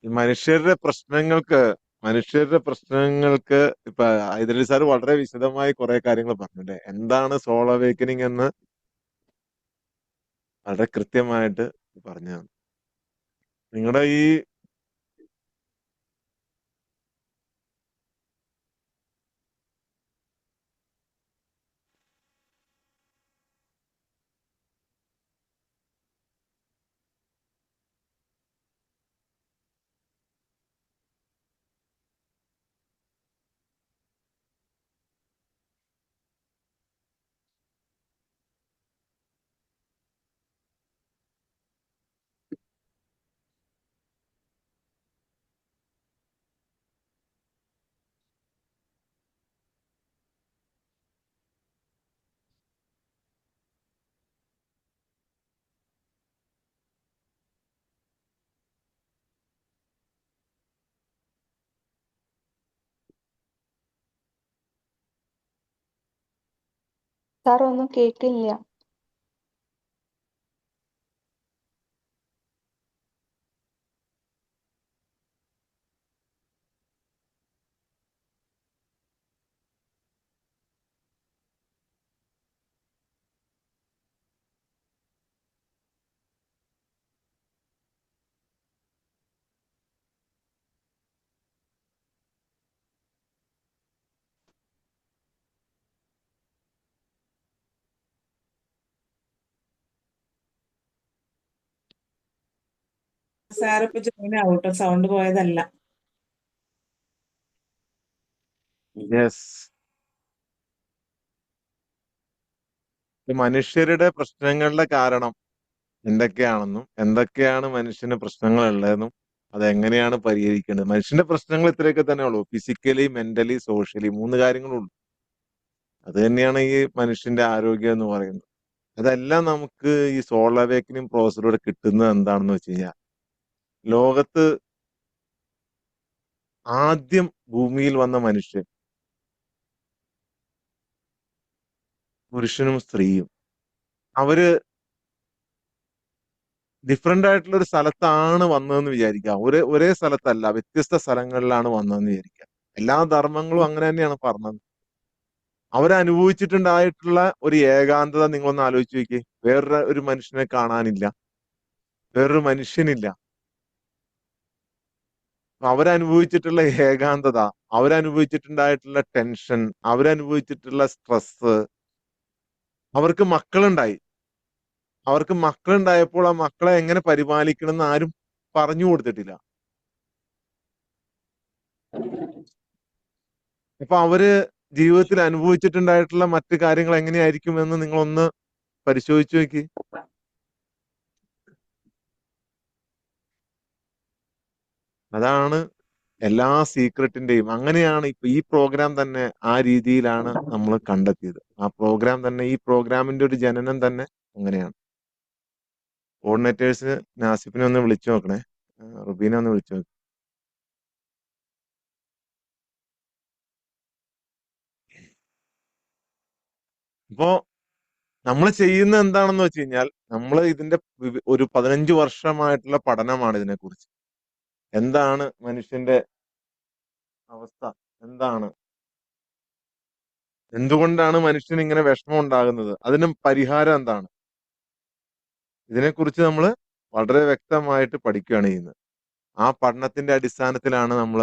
ഈ മനുഷ്യരുടെ പ്രശ്നങ്ങൾക്ക് ഇപ്പൊ ഹൈദരലി സാർ വളരെ വിശദമായി കുറെ കാര്യങ്ങൾ പറഞ്ഞില്ലേ. എന്താണ് സോൾ അവേക്കനിങ് എന്ന് വളരെ കൃത്യമായിട്ട് പറഞ്ഞു തന്നു. നിങ്ങളുടെ ഈ സാർ ഒന്നും കേൾക്കില്ല. സാർ ഇപ്പൊ ജോയിൻ ആവട്ടോ, സൗണ്ട് പോയതല്ല. യെസ്, മനുഷ്യരുടെ പ്രശ്നങ്ങളുടെ കാരണം എന്തൊക്കെയാണെന്നും എന്തൊക്കെയാണ് മനുഷ്യന് പ്രശ്നങ്ങൾ ഉള്ളതെന്നും അതെങ്ങനെയാണ് പരിഹരിക്കേണ്ടത്. മനുഷ്യന്റെ പ്രശ്നങ്ങൾ ഇത്രയൊക്കെ തന്നെ ഉള്ളൂ. Physically, mentally, socially, 3 കാര്യങ്ങളുള്ളൂ. അത് തന്നെയാണ് ഈ മനുഷ്യന്റെ ആരോഗ്യം എന്ന് പറയുന്നത്. അതെല്ലാം നമുക്ക് ഈ സോൾ അവേക്കനിങ് പ്രോസസ്സിലൂടെ കിട്ടുന്നത് എന്താണെന്ന് വെച്ച് കഴിഞ്ഞാൽ, ലോകത്ത് ആദ്യം ഭൂമിയിൽ വന്ന മനുഷ്യൻ പുരുഷനും സ്ത്രീയും അവര് ഡിഫറെന്റ് ആയിട്ടുള്ള ഒരു സ്ഥലത്താണ് വന്നതെന്ന് വിചാരിക്കുക. ഒരേ സ്ഥലത്തല്ല, വ്യത്യസ്ത സ്ഥലങ്ങളിലാണ് വന്നതെന്ന് വിചാരിക്കുക. എല്ലാ ധർമ്മങ്ങളും അങ്ങനെ തന്നെയാണ് പറഞ്ഞത്. അവരനുഭവിച്ചിട്ടുണ്ടായിട്ടുള്ള ഒരു ഏകാന്തത നിങ്ങളൊന്ന് ആലോചിച്ച് നോക്കിയേ. ഒരു മനുഷ്യനെ കാണാനില്ല, വേറൊരു മനുഷ്യനില്ല. അവരനുഭവിച്ചിട്ടുള്ള ഏകാന്തത, അവരനുഭവിച്ചിട്ടുണ്ടായിട്ടുള്ള ടെൻഷൻ, അവരനുഭവിച്ചിട്ടുള്ള സ്ട്രെസ്. അവർക്ക് മക്കളുണ്ടായി. അവർക്ക് മക്കളുണ്ടായപ്പോൾ ആ മക്കളെ എങ്ങനെ പരിപാലിക്കണം എന്ന് ആരും പറഞ്ഞു കൊടുത്തിട്ടില്ല. അപ്പൊ അവര് ജീവിതത്തിൽ അനുഭവിച്ചിട്ടുണ്ടായിട്ടുള്ള മറ്റു കാര്യങ്ങൾ എങ്ങനെയായിരിക്കും എന്ന് നിങ്ങളൊന്ന് പരിശോധിച്ചു നോക്കി. അതാണ് എല്ലാ സീക്രട്ടിന്റെയും. അങ്ങനെയാണ് ഇപ്പൊ ഈ പ്രോഗ്രാം തന്നെ ആ രീതിയിലാണ് നമ്മൾ കണ്ടെത്തിയത്. ആ പ്രോഗ്രാം തന്നെ, ഈ പ്രോഗ്രാമിന്റെ ഒരു ജനനം തന്നെ അങ്ങനെയാണ്. കോർഡിനേറ്റേഴ്സ് നാസിഫിനെ ഒന്ന് വിളിച്ചു നോക്കണേ, റുബീനെ ഒന്ന് വിളിച്ചു നോക്കി. ഇപ്പോ നമ്മൾ ചെയ്യുന്ന എന്താണെന്ന് വെച്ച് കഴിഞ്ഞാൽ, നമ്മൾ ഇതിന്റെ ഒരു 15 വർഷമായിട്ടുള്ള പഠനമാണ് ഇതിനെക്കുറിച്ച്. എന്താണ് മനുഷ്യന്റെ അവസ്ഥ, എന്താണ്, എന്തുകൊണ്ടാണ് മനുഷ്യന് ഇങ്ങനെ വിഷമം ഉണ്ടാകുന്നത്, അതിന് പരിഹാരം എന്താണ്, ഇതിനെക്കുറിച്ച് നമ്മൾ വളരെ വ്യക്തമായിട്ട് പഠിക്കുകയാണ് ചെയ്യുന്നത്. ആ പഠനത്തിന്റെ അടിസ്ഥാനത്തിലാണ് നമ്മൾ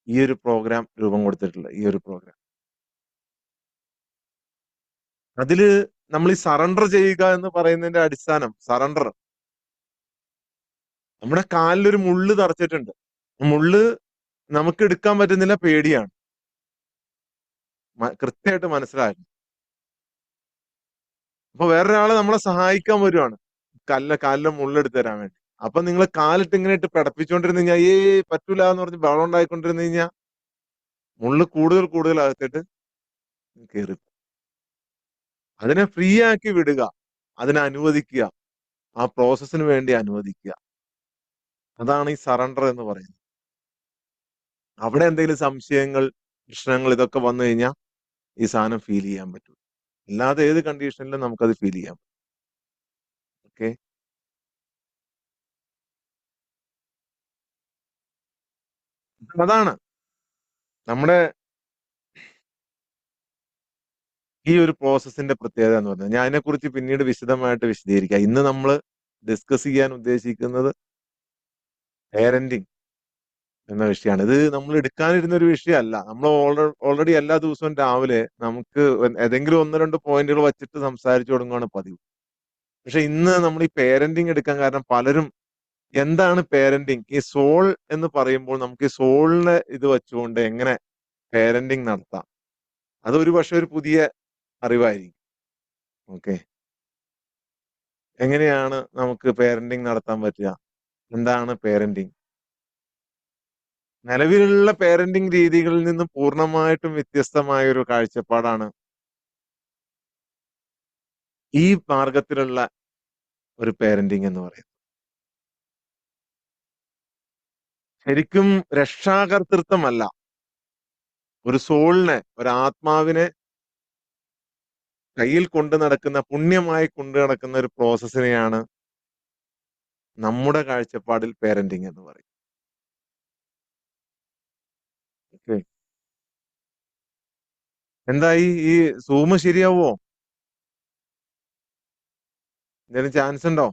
ഈ ഒരു പ്രോഗ്രാം രൂപം കൊടുത്തിട്ടുള്ളത്. ഈ ഒരു പ്രോഗ്രാം അതില് നമ്മൾ ഈ സറണ്ടർ ചെയ്യുക എന്ന് പറയുന്നതിന്റെ അടിസ്ഥാനം, സറണ്ടർ. നമ്മുടെ കാലിലൊരു മുള്ള് തറച്ചിട്ടുണ്ട്. മുള്ള് നമുക്ക് എടുക്കാൻ പറ്റുന്നില്ല, പേടിയാണ്. കൃത്യമായിട്ട് മനസ്സിലാക്കി. അപ്പൊ വേറൊരാള് നമ്മളെ സഹായിക്കാൻ വരുവാണ്, കാലിലെ മുള്ളെടുത്ത് തരാൻ വേണ്ടി. അപ്പൊ നിങ്ങൾ കാലിട്ട് ഇങ്ങനെ ഇട്ട് പിടപ്പിച്ചോണ്ടിരുന്ന് കഴിഞ്ഞാൽ പറ്റൂല എന്ന് പറഞ്ഞ് ബഹളം ഉണ്ടായിക്കൊണ്ടിരുന്ന് കഴിഞ്ഞാൽ മുള്ള് കൂടുതൽ അകത്തിട്ട് കയറി. അതിനെ ഫ്രീ ആക്കി വിടുക, അതിനെ അനുവദിക്കുക, ആ പ്രോസസ്സിന് വേണ്ടി അനുവദിക്കുക. അതാണ് ഈ സറണ്ടർ എന്ന് പറയുന്നത്. അവിടെ എന്തെങ്കിലും സംശയങ്ങൾ, പ്രശ്നങ്ങൾ ഇതൊക്കെ വന്നു കഴിഞ്ഞാൽ ഈ സാധനം ഫീൽ ചെയ്യാൻ പറ്റും. അല്ലാതെ ഏത് കണ്ടീഷനിലും നമുക്കത് ഫീൽ ചെയ്യാം. ഓക്കെ. അതാണ് നമ്മുടെ ഈ ഒരു പ്രോസസ്സിന്റെ പ്രത്യേകത എന്ന് പറഞ്ഞാൽ. ഞാൻ അതിനെക്കുറിച്ച് പിന്നീട് വിശദമായിട്ട് വിശദീകരിക്കാം. ഇന്ന് നമ്മൾ ഡിസ്കസ് ചെയ്യാൻ ഉദ്ദേശിക്കുന്നത് പേരന്റിങ് എന്ന വിഷയമാണ്. ഇത് നമ്മൾ എടുക്കാനിരുന്ന ഒരു വിഷയമല്ല. നമ്മൾ ഓൾറെഡി എല്ലാ ദിവസവും രാവിലെ നമുക്ക് ഏതെങ്കിലും ഒന്ന് രണ്ട് പോയിന്റുകൾ വച്ചിട്ട് സംസാരിച്ചു തുടങ്ങുകയാണ് പതിവ്. പക്ഷെ ഇന്ന് നമ്മൾ ഈ പേരന്റിങ് എടുക്കാൻ കാരണം പലരും എന്താണ് പേരന്റിങ്, ഈ സോൾ എന്ന് പറയുമ്പോൾ നമുക്ക് ഈ സോളിനെ ഇത് വെച്ചുകൊണ്ട് എങ്ങനെ പേരന്റിങ് നടത്താം, അതൊരു പക്ഷെ ഒരു പുതിയ അറിവായിരിക്കും. ഓക്കെ, എങ്ങനെയാണ് നമുക്ക് പേരന്റിങ് നടത്താൻ പറ്റുക, എന്താണ് പേരന്റിങ്? നിലവിലുള്ള പേരന്റിങ് രീതികളിൽ നിന്നും പൂർണ്ണമായിട്ടും വ്യത്യസ്തമായ ഒരു കാഴ്ചപ്പാടാണ് ഈ മാർഗത്തിലുള്ള ഒരു പേരന്റിങ് എന്ന് പറയുന്നത്. ശരിക്കും രക്ഷാകർതൃത്വമല്ല, ഒരു സോളിനെ, ഒരു ആത്മാവിനെ കയ്യിൽ കൊണ്ടു നടക്കുന്ന, പുണ്യമായി കൊണ്ടു നടക്കുന്ന ഒരു പ്രോസസ്സിനെയാണ് നമ്മുടെ കാഴ്ചപ്പാടിൽ പേരന്റിങ് എന്ന് പറയും. ഓക്കെ, എന്തായി ഈ സൂമ് ശരിയാവോ? എന്തെങ്കിലും ചാൻസ് ഉണ്ടോ?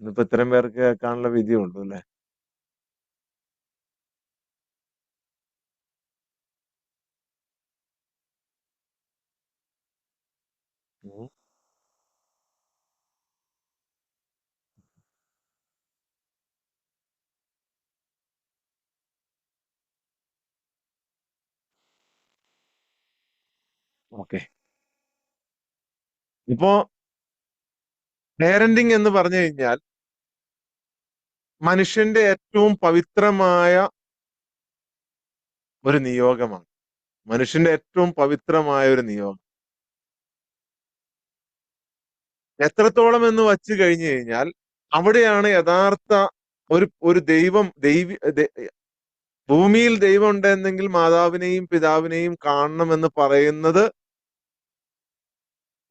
ഇന്നിപ്പോ ഇത്രയും പേർക്ക് കേൾക്കാനുള്ള വിധിയുള്ളൂ അല്ലെ? ഓക്കെ, ഇപ്പോ പേരന്റിങ് എന്ന് പറഞ്ഞു കഴിഞ്ഞാൽ മനുഷ്യന്റെ ഏറ്റവും പവിത്രമായ ഒരു നിയോഗമാണ്. മനുഷ്യന്റെ ഏറ്റവും പവിത്രമായ ഒരു നിയോഗം. എത്രത്തോളം എന്ന് വച്ചു കഴിഞ്ഞു കഴിഞ്ഞാൽ അവിടെയാണ് യഥാർത്ഥ ഒരു ദൈവം, ഭൂമിയിൽ ദൈവം ഉണ്ടെന്നെങ്കിൽ മാതാവിനെയും പിതാവിനെയും കാണണമെന്ന് പറയുന്നത്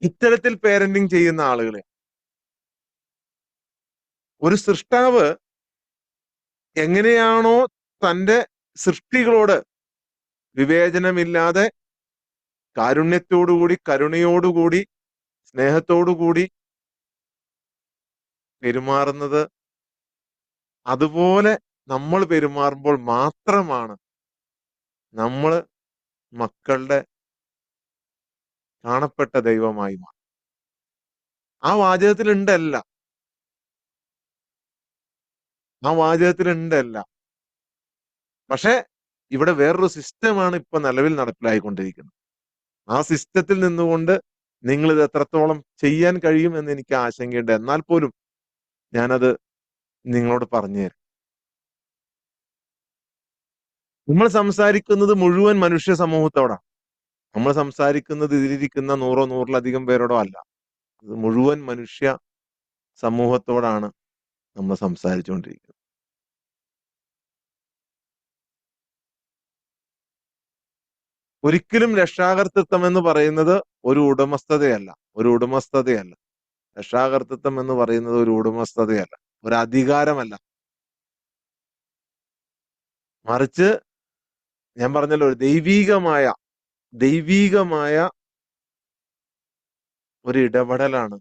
ഇത്തരത്തിൽ പേരന്റിങ് ചെയ്യുന്ന ആളുകളെ. ഒരു സൃഷ്ടാവ് എങ്ങനെയാണോ തന്റെ സൃഷ്ടികളോട് വിവേചനമില്ലാതെ കാരുണ്യത്തോടുകൂടി, കരുണയോടുകൂടി, സ്നേഹത്തോടുകൂടി പെരുമാറുന്നത്, അതുപോലെ നമ്മൾ പെരുമാറുമ്പോൾ മാത്രമാണ് നമ്മൾ മക്കളുടെ കാണപ്പെട്ട ദൈവമായി മാറും. ആ വാചകത്തിൽ ഉണ്ടല്ല, ആ വാചകത്തിൽ ഉണ്ടല്ല. പക്ഷെ ഇവിടെ വേറൊരു സിസ്റ്റമാണ് ഇപ്പൊ നിലവിൽ നടപ്പിലായിക്കൊണ്ടിരിക്കുന്നത്. ആ സിസ്റ്റത്തിൽ നിന്നുകൊണ്ട് നിങ്ങൾ ഇത് എത്രത്തോളം ചെയ്യാൻ കഴിയും എന്ന് എനിക്ക് ആശങ്കയുണ്ട്. എന്നാൽ പോലും ഞാനത് നിങ്ങളോട് പറഞ്ഞു തരാം. നമ്മൾ സംസാരിക്കുന്നത് മുഴുവൻ മനുഷ്യ സമൂഹത്തോടാണ്. നമ്മൾ സംസാരിക്കുന്നത് ഇതിലിരിക്കുന്ന 100 100-ലധികം പേരോടോ അല്ല. ഇത് മുഴുവൻ മനുഷ്യ സമൂഹത്തോടാണ് നമ്മൾ സംസാരിച്ചുകൊണ്ടിരിക്കുന്നത്. ഒരിക്കലും രക്ഷാകർതൃത്വം എന്ന് പറയുന്നത് ഒരു ഉടമസ്ഥതയല്ല, ഒരു ഉടമസ്ഥതയല്ല. രക്ഷാകർതൃത്വം എന്ന് പറയുന്നത് ഒരു ഉടമസ്ഥതയല്ല, ഒരു അധികാരമല്ല. മറിച്ച് ഞാൻ പറഞ്ഞല്ലോ, ഒരു ദൈവീകമായ ഒരു ഇടപെടലാണ്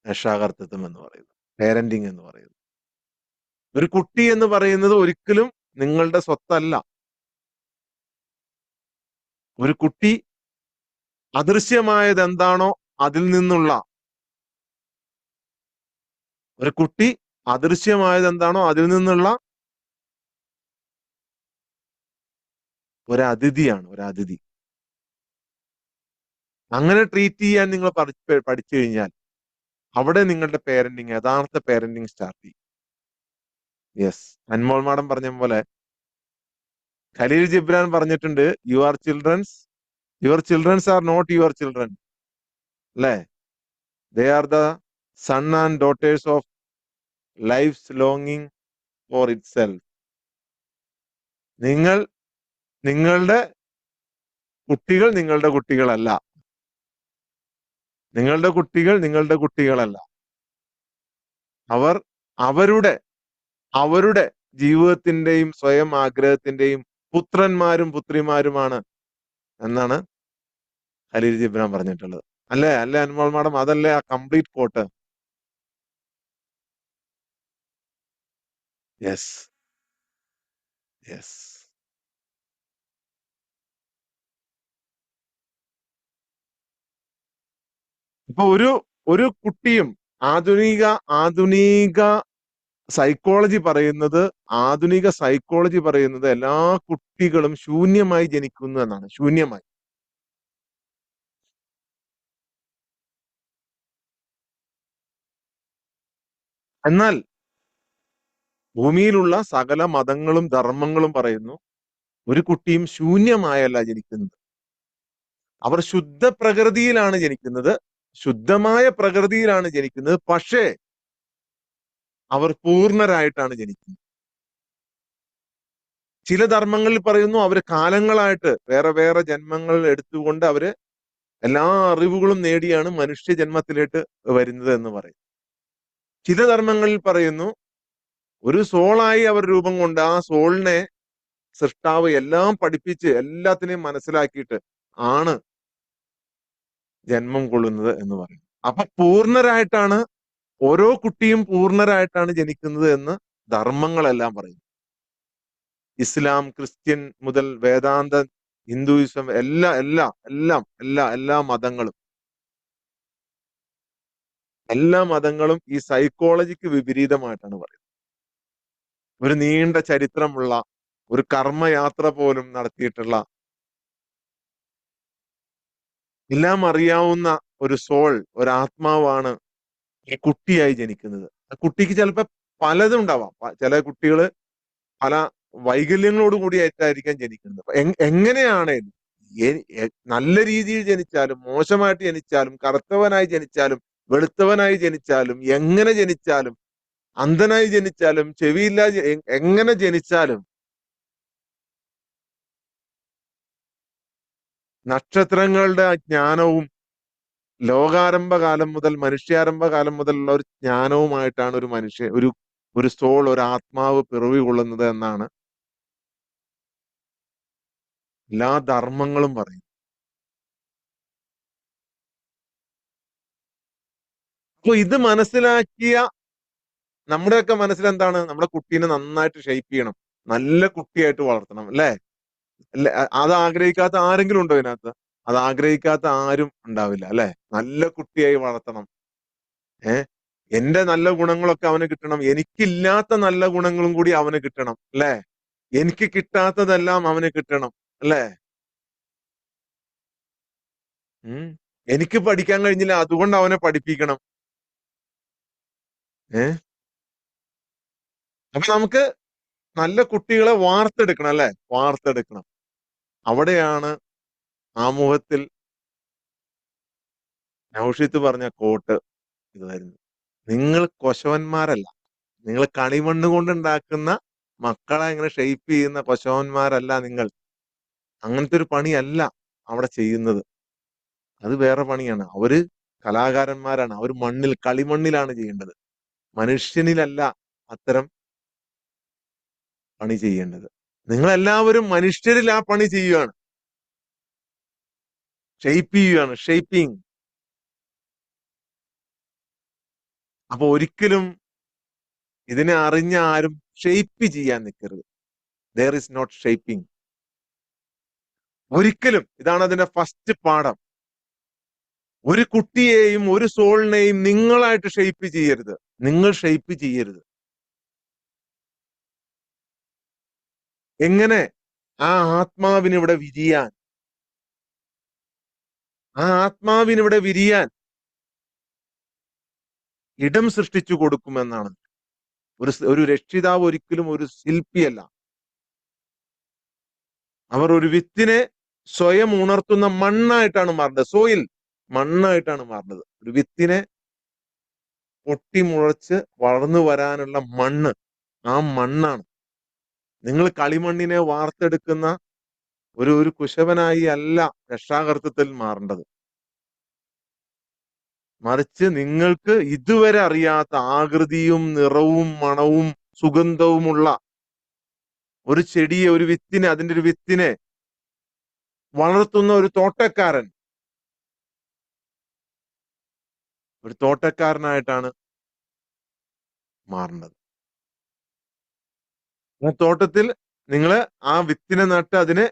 രക്ഷാകർതൃത്വം എന്ന് പറയുന്നത്, പേരന്റിങ് എന്ന് പറയുന്നത്. ഒരു കുട്ടി എന്ന് പറയുന്നത് ഒരിക്കലും നിങ്ങളുടെ സ്വത്തല്ല. ഒരു കുട്ടി അദൃശ്യമായത് എന്താണോ അതിൽ നിന്നുള്ള, ഒരു കുട്ടി അദൃശ്യമായത് എന്താണോ അതിൽ നിന്നുള്ള ഒരു അതിഥിയാണ്, ഒരു അതിഥി. അങ്ങനെ ട്രീറ്റ് ചെയ്യാൻ നിങ്ങൾ പഠിച്ചു കഴിഞ്ഞാൽ അവിടെ നിങ്ങളുടെ പേരന്റിങ്, യഥാർത്ഥ പേരന്റിങ് സ്റ്റാർട്ട് ചെയ്യും. യെസ്, അൻമോൾ മാഡം പറഞ്ഞ പോലെ ഖലീൽ ജിബ്രാൻ പറഞ്ഞിട്ടുണ്ട്, your childrens are not your children, അല്ലേ? They are the son and daughters of life's ലോങ്ങിങ് ഫോർ ഇറ്റ് സെൽഫ്. നിങ്ങളുടെ കുട്ടികൾ നിങ്ങളുടെ കുട്ടികളല്ല. നിങ്ങളുടെ കുട്ടികൾ നിങ്ങളുടെ കുട്ടികളല്ല. അവർ അവരുടെ അവരുടെ ജീവിതത്തിന്റെയും സ്വയം ആഗ്രഹത്തിന്റെയും പുത്രന്മാരും പുത്രിമാരുമാണ് എന്നാണ് ഖലീൽ ജിബ്രാൻ പറഞ്ഞിട്ടുള്ളത്. അല്ലേ അല്ലേ അനുമോൾ മാഡം? അതല്ലേ ആ കംപ്ലീറ്റ് കോട്ട്? Yes, yes. ഇപ്പൊ ഒരു കുട്ടിയും ആധുനിക സൈക്കോളജി പറയുന്നത് എല്ലാ കുട്ടികളും ശൂന്യമായി ജനിക്കുന്നു എന്നാണ്. ശൂന്യമായി. എന്നാൽ ഭൂമിയിലുള്ള സകല മതങ്ങളും ധർമ്മങ്ങളും പറയുന്നു ഒരു കുട്ടിയും ശൂന്യമായല്ല ജനിക്കുന്നത്. അവർ ശുദ്ധ പ്രകൃതിയിലാണ് ജനിക്കുന്നത്, ശുദ്ധമായ പ്രകൃതിയിലാണ് ജനിക്കുന്നത്. പക്ഷേ അവർ പൂർണ്ണരായിട്ടാണ് ജനിക്കുന്നത്. ചില ധർമ്മങ്ങളിൽ പറയുന്നു അവര് കാലങ്ങളായിട്ട് വേറെ വേറെ ജന്മങ്ങൾ എടുത്തുകൊണ്ട് അവര് എല്ലാ അറിവുകളും നേടിയാണ് മനുഷ്യ ജന്മത്തിലേക്ക് വരുന്നത് എന്ന് പറയും. ചില ധർമ്മങ്ങളിൽ പറയുന്നു ഒരു സോളായി അവർ രൂപം കൊണ്ട് ആ സോളിനെ സൃഷ്ടാവ് എല്ലാം പഠിപ്പിച്ച് എല്ലാത്തിനെയും മനസ്സിലാക്കിയിട്ട് ആണ് ജന്മം കൊള്ളുന്നത് എന്ന് പറയും. അപ്പൊ പൂർണ്ണരായിട്ടാണ് ഓരോ കുട്ടിയും പൂർണ്ണരായിട്ടാണ് ജനിക്കുന്നത് എന്ന് ധർമ്മങ്ങളെല്ലാം പറയും. ഇസ്ലാം, ക്രിസ്ത്യൻ മുതൽ വേദാന്ത, ഹിന്ദുയിസം എല്ലാ മതങ്ങളും ഈ സൈക്കോളജിക്ക് വിപരീതമായിട്ടാണ് പറയുന്നത്. ഒരു നീണ്ട ചരിത്രമുള്ള ഒരു കർമ്മയാത്ര പോലും നടത്തിയിട്ടുള്ള എല്ലാം അറിയാവുന്ന ഒരു സോൾ, ഒരു ആത്മാവാണ് ഈ കുട്ടിയായി ജനിക്കുന്നത്. കുട്ടിക്ക് ചിലപ്പോ പലതും ഉണ്ടാവാം. ചില കുട്ടികള് പല വൈകല്യങ്ങളോട് കൂടിയായിട്ടായിരിക്കാം ജനിക്കുന്നത്. എങ്ങനെയാണേലും നല്ല രീതിയിൽ ജനിച്ചാലും മോശമായിട്ട് ജനിച്ചാലും കറുത്തവനായി ജനിച്ചാലും വെളുത്തവനായി ജനിച്ചാലും എങ്ങനെ ജനിച്ചാലും അന്ധനായി ജനിച്ചാലും ചെവിയില്ലാതെ എങ്ങനെ ജനിച്ചാലും നക്ഷത്രങ്ങളുടെ ജ്ഞാനവും ലോകാരംഭകാലം മുതൽ മനുഷ്യാരംഭകാലം മുതലുള്ള ഒരു ജ്ഞാനവുമായിട്ടാണ് ഒരു സോൾ, ഒരു ആത്മാവ് പിറവി കൊള്ളുന്നത് എന്നാണ് എല്ലാ ധർമ്മങ്ങളും പറയും. അപ്പൊ ഇത് മനസ്സിലാക്കിയ നമ്മുടെയൊക്കെ മനസ്സിലെന്താണ്? നമ്മുടെ കുട്ടീനെ നന്നായിട്ട് ഷെയ്പ്പ് ചെയ്യണം, നല്ല കുട്ടിയായിട്ട് വളർത്തണം, അല്ലേ? അത് ആഗ്രഹിക്കാത്ത ആരെങ്കിലും ഉണ്ടോ ഇതിനകത്ത്? അത് ആഗ്രഹിക്കാത്ത ആരും ഉണ്ടാവില്ല, അല്ലെ? നല്ല കുട്ടിയായി വളർത്തണം. എന്റെ നല്ല ഗുണങ്ങളൊക്കെ അവന് കിട്ടണം, എനിക്കില്ലാത്ത നല്ല ഗുണങ്ങളും കൂടി അവന് കിട്ടണം, അല്ലെ? എനിക്ക് കിട്ടാത്തതെല്ലാം അവന് കിട്ടണം, അല്ലെ? എനിക്ക് പഠിക്കാൻ കഴിഞ്ഞില്ല, അതുകൊണ്ട് അവനെ പഠിപ്പിക്കണം. അപ്പൊ നമുക്ക് നല്ല കുട്ടികളെ വാർത്തെടുക്കണം, അല്ലെ? വാർത്തെടുക്കണം. അവിടെയാണ് ആമുഖത്തിൽ നൗഷിത്ത് പറഞ്ഞ കോട്ട് ഇതായിരുന്നു. നിങ്ങൾ കൊശവന്മാരല്ല, നിങ്ങൾ കണിമണ്ണ് കൊണ്ടുണ്ടാക്കുന്ന മക്കളെ ഇങ്ങനെ ഷെയ്പ്പ് ചെയ്യുന്ന കൊശവന്മാരല്ല നിങ്ങൾ. അങ്ങനത്തെ ഒരു പണിയല്ല അവിടെ ചെയ്യുന്നത്. അത് വേറെ പണിയാണ്. അവര് കലാകാരന്മാരാണ്. അവർ കളിമണ്ണിലാണ് ചെയ്യേണ്ടത്. മനുഷ്യനിലല്ല അത്തരം പണി ചെയ്യേണ്ടത്. നിങ്ങളെല്ലാവരും മനുഷ്യരിൽ ആ പണി ചെയ്യുകയാണ്, ഷെയ്പ്പ് ചെയ്യുകയാണ്, ഷെയ്പ്പിങ്. അപ്പൊ ഒരിക്കലും ഇതിനെ അറിഞ്ഞ ആരും ഷെയ്പ്പ് ചെയ്യാൻ നിൽക്കരുത്. There is not shaping. ഒരിക്കലും. ഇതാണ് അതിന്റെ ഫസ്റ്റ് പാഠം. ഒരു കുട്ടിയെയും ഒരു സോളിനെയും നിങ്ങളായിട്ട് ഷെയ്പ്പ് ചെയ്യരുത്. നിങ്ങൾ ഷെയ്പ്പ് ചെയ്യരുത്. എങ്ങനെ ആ ആത്മാവിനിവിടെ വിരിയാൻ, ഇടം സൃഷ്ടിച്ചു കൊടുക്കുമെന്നാണ്. ഒരു രക്ഷിതാവ് ഒരിക്കലും ഒരു ശില്പിയല്ല. അവർ ഒരു വിത്തിനെ സ്വയം ഉണർത്തുന്ന മണ്ണായിട്ടാണ് മാറുന്നത്. സോയിൽ മണ്ണായിട്ടാണ് മാറുന്നത്. ഒരു വിത്തിനെ പൊട്ടിമുളച്ച് വളർന്നു വരാനുള്ള മണ്ണ്, ആ മണ്ണാണ്. നിങ്ങൾ കളിമണ്ണിനെ വാർത്തെടുക്കുന്ന ഒരു കുശവനായി അല്ല രക്ഷാകർത്തത്തിൽ മാറേണ്ടത്. മറിച്ച് നിങ്ങൾക്ക് ഇതുവരെ അറിയാത്ത ആകൃതിയും നിറവും മണവും സുഗന്ധവുമുള്ള ഒരു ചെടിയെ, ഒരു വിത്തിനെ, അതിന്റെ ഒരു വിത്തിനെ വളർത്തുന്ന ഒരു തോട്ടക്കാരനായിട്ടാണ് മാറുന്നത്. ആ തോട്ടത്തിൽ നിങ്ങൾ ആ വിത്തിനെ നട്ട് അതിന്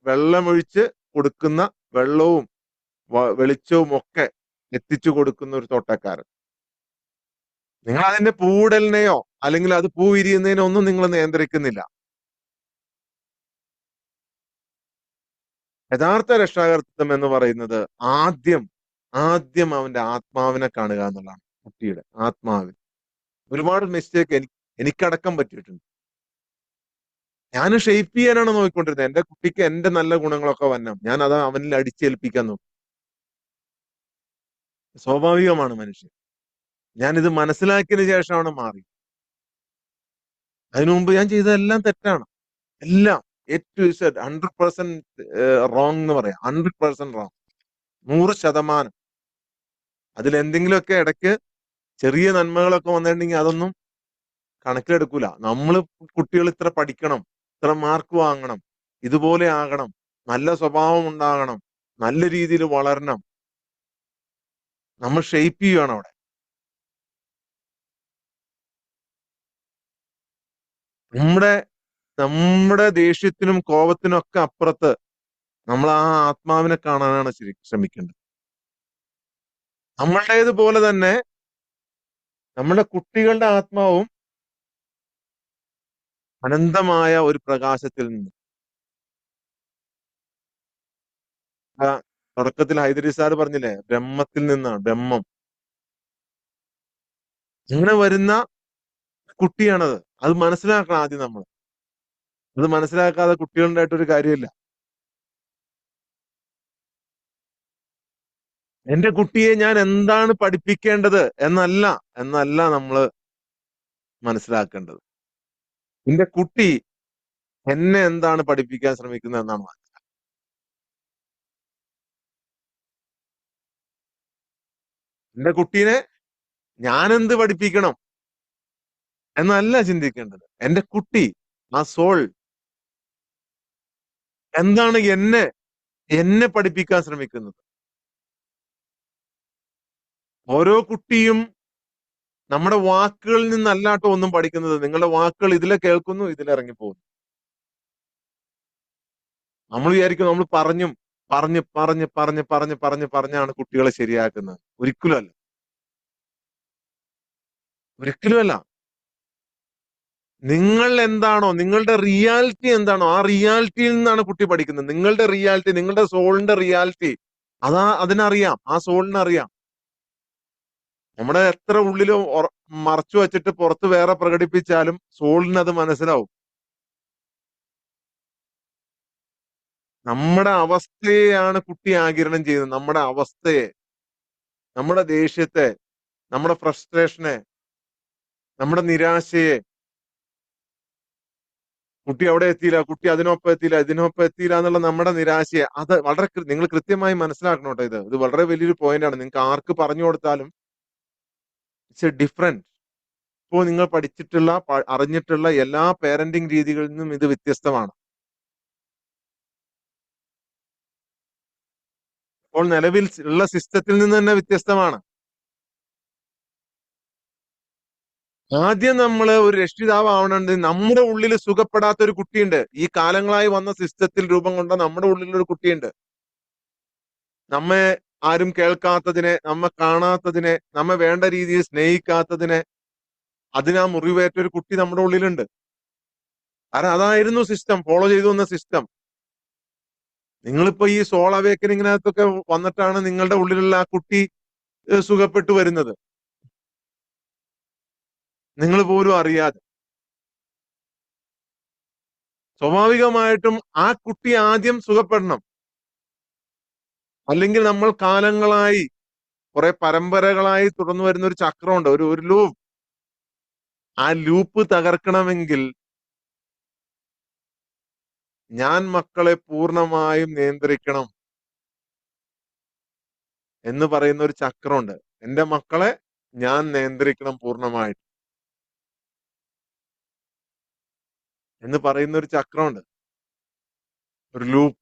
വെള്ളമൊഴിച്ച് കൊടുക്കുന്ന, വെള്ളവും വെളിച്ചവും ഒക്കെ എത്തിച്ചു കൊടുക്കുന്ന ഒരു തോട്ടക്കാരൻ. നിങ്ങൾ അതിന്റെ പൂവിടലിനെയോ അല്ലെങ്കിൽ അത് പൂ വിരിയുന്നതിനോ ഒന്നും നിങ്ങൾ നിയന്ത്രിക്കുന്നില്ല. യഥാർത്ഥ രക്ഷാകർതൃത്വം എന്ന് പറയുന്നത് ആദ്യം അവന്റെ ആത്മാവിനെ കാണുക എന്നുള്ളതാണ്. കുട്ടിയുടെ ആത്മാവിൽ ഒരുപാട് മിസ്റ്റേക്ക് എനിക്കടക്കം പറ്റിയിട്ടുണ്ട്. ഞാൻ ഷെയ്പ്പ് ചെയ്യാനാണ് നോക്കിക്കൊണ്ടിരുന്നത്. എന്റെ കുട്ടിക്ക് എന്റെ നല്ല ഗുണങ്ങളൊക്കെ വരണം, ഞാൻ അത് അവനിൽ അടിച്ചേൽപ്പിക്കാൻ നോക്കും. സ്വാഭാവികമാണ് മനുഷ്യൻ. ഞാനിത് മനസ്സിലാക്കിയതിനു ശേഷമാണ് മാറി. അതിനു മുമ്പ് ഞാൻ ചെയ്തതെല്ലാം തെറ്റാണ്. എല്ലാം A to Z 100% റോങ് എന്ന് പറയാം. 100% റോങ്, 100%. അതിലെന്തെങ്കിലുമൊക്കെ ഇടയ്ക്ക് ചെറിയ നന്മകളൊക്കെ വന്നിട്ടുണ്ടെങ്കിൽ അതൊന്നും കണക്കിലെടുക്കൂല. നമ്മൾ കുട്ടികൾ ഇത്ര പഠിക്കണം, ഇത്ര മാർക്ക് വാങ്ങണം, ഇതുപോലെ ആകണം, നല്ല സ്വഭാവം ഉണ്ടാകണം, നല്ല രീതിയിൽ വളരണം, നമ്മൾ ഷെയ്പ്പ് ചെയ്യുകയാണ് അവിടെ. നമ്മുടെ ദേഷ്യത്തിനും കോപത്തിനും ഒക്കെ അപ്പുറത്ത് നമ്മൾ ആ ആത്മാവിനെ കാണാനാണ് ശ്രമിക്കേണ്ടത്. നമ്മളുടേതുപോലെ തന്നെ നമ്മുടെ കുട്ടികളുടെ ആത്മാവും അനന്തമായ ഒരു പ്രകാശത്തിൽ നിന്ന്, തുടക്കത്തിൽ ഹൈദരി സാർ പറഞ്ഞില്ലേ, ബ്രഹ്മത്തിൽ നിന്നാണ്. ബ്രഹ്മം അങ്ങനെ വരുന്ന കുട്ടിയാണത്. അത് മനസ്സിലാക്കണം ആദ്യം നമ്മൾ. അത് മനസ്സിലാക്കാതെ കുട്ടികളുണ്ടായിട്ടൊരു കാര്യമില്ല. എന്റെ കുട്ടിയെ ഞാൻ എന്താണ് പഠിപ്പിക്കേണ്ടത് എന്നല്ല നമ്മൾ മനസ്സിലാക്കേണ്ടത്. എന്റെ കുട്ടി എന്നെ എന്താണ് പഠിപ്പിക്കാൻ ശ്രമിക്കുന്നത് എന്നാണ് മനസ്സിലാക്കുന്നത്. എന്റെ കുട്ടീനെ ഞാൻ എന്ത് പഠിപ്പിക്കണം എന്നല്ല ചിന്തിക്കേണ്ടത്. എന്റെ കുട്ടി, ആ സോൾ എന്താണ് എന്നെ പഠിപ്പിക്കാൻ ശ്രമിക്കുന്നത്. ഓരോ കുട്ടിയും നമ്മുടെ വാക്കുകളിൽ നിന്നല്ലാട്ടോ ഒന്നും പഠിക്കുന്നത്. നിങ്ങളുടെ വാക്കുകൾ ഇതിലെ കേൾക്കുന്നു, ഇതിലിറങ്ങിപ്പോകുന്നു. നമ്മൾ വിചാരിക്കും നമ്മൾ പറഞ്ഞാണ് കുട്ടികളെ ശരിയാക്കുന്നത്. ഒരിക്കലുമല്ല. നിങ്ങൾ എന്താണോ, നിങ്ങളുടെ റിയാലിറ്റി എന്താണോ, ആ റിയാലിറ്റിയിൽ നിന്നാണ് കുട്ടി പഠിക്കുന്നത്. നിങ്ങളുടെ റിയാലിറ്റി, നിങ്ങളുടെ സോളിന്റെ റിയാലിറ്റി, അതിനറിയാം. ആ സോളിനറിയാം. നമ്മുടെ എത്ര ഉള്ളിലും മറച്ചു വച്ചിട്ട് പുറത്ത് വേറെ പ്രകടിപ്പിച്ചാലും സോളിന് അത് മനസ്സിലാവും. നമ്മുടെ അവസ്ഥയെയാണ് കുട്ടി ആഗിരണം ചെയ്യുന്നത്. നമ്മുടെ അവസ്ഥയെ, നമ്മുടെ ദേഷ്യത്തെ, നമ്മുടെ ഫ്രസ്ട്രേഷനെ, നമ്മുടെ നിരാശയെ. കുട്ടി അവിടെ എത്തിയില്ല, കുട്ടി അതിനൊപ്പം എത്തിയില്ല എന്നുള്ള നമ്മുടെ നിരാശയെ, അത് വളരെ നിങ്ങൾ കൃത്യമായി മനസ്സിലാക്കണം കേട്ടോ. ഇത് വളരെ വലിയൊരു പോയിന്റാണ്. നിങ്ങൾക്ക് ആർക്ക് പറഞ്ഞു കൊടുത്താലും ഇറ്റ്സ് എ ഡിഫറെന്റ്. ഇപ്പോൾ നിങ്ങൾ അറിഞ്ഞിട്ടുള്ള എല്ലാ പേരന്റിങ് രീതികളിൽ നിന്നും ഇത് വ്യത്യസ്തമാണ്. ഇപ്പോൾ നിലവിൽ ഉള്ള സിസ്റ്റത്തിൽ നിന്ന് തന്നെ വ്യത്യസ്തമാണ്. ആദ്യം നമ്മൾ ഒരു രക്ഷിതാവ് ആവണമെങ്കിൽ നമ്മുടെ ഉള്ളിൽ സുഖപ്പെടാത്ത ഒരു കുട്ടിയുണ്ട്. ഈ കാലങ്ങളായി വന്ന സിസ്റ്റത്തിൽ രൂപം കൊണ്ട നമ്മുടെ ഉള്ളിലൊരു കുട്ടിയുണ്ട്. നമ്മെ ആരും കേൾക്കാത്തതിനെ, നമ്മെ കാണാത്തതിനെ, നമ്മെ വേണ്ട രീതിയിൽ സ്നേഹിക്കാത്തതിനെ, അതിനാ മുറിവേറ്റ ഒരു കുട്ടി നമ്മുടെ ഉള്ളിലുണ്ട്. കാരണം അതായിരുന്നു സിസ്റ്റം, ഫോളോ ചെയ്തു വന്ന സിസ്റ്റം. നിങ്ങളിപ്പോ ഈ സോൾ അവേക്കനിങ്ങിനകത്തൊക്കെ വന്നിട്ടാണ് നിങ്ങളുടെ ഉള്ളിലുള്ള ആ കുട്ടി സുഖപ്പെട്ടു വരുന്നത്, നിങ്ങൾ പോലും അറിയാതെ. സ്വാഭാവികമായിട്ടും ആ കുട്ടി ആദ്യം സുഖപ്പെടണം. അല്ലെങ്കിൽ നമ്മൾ കാലങ്ങളായി, കുറെ പരമ്പരകളായി തുടർന്നു വരുന്ന ഒരു ചക്രമുണ്ട്, ഒരു ലൂപ്പ്. ആ ലൂപ്പ് തകർക്കണമെങ്കിൽ ഞാൻ മക്കളെ പൂർണ്ണമായും നിയന്ത്രിക്കണം എന്ന് പറയുന്ന ഒരു ചക്രമുണ്ട്. എന്റെ മക്കളെ ഞാൻ നിയന്ത്രിക്കണം പൂർണ്ണമായിട്ട് എന്ന് പറയുന്ന ഒരു ചക്രമുണ്ട്, ഒരു ലൂപ്പ്.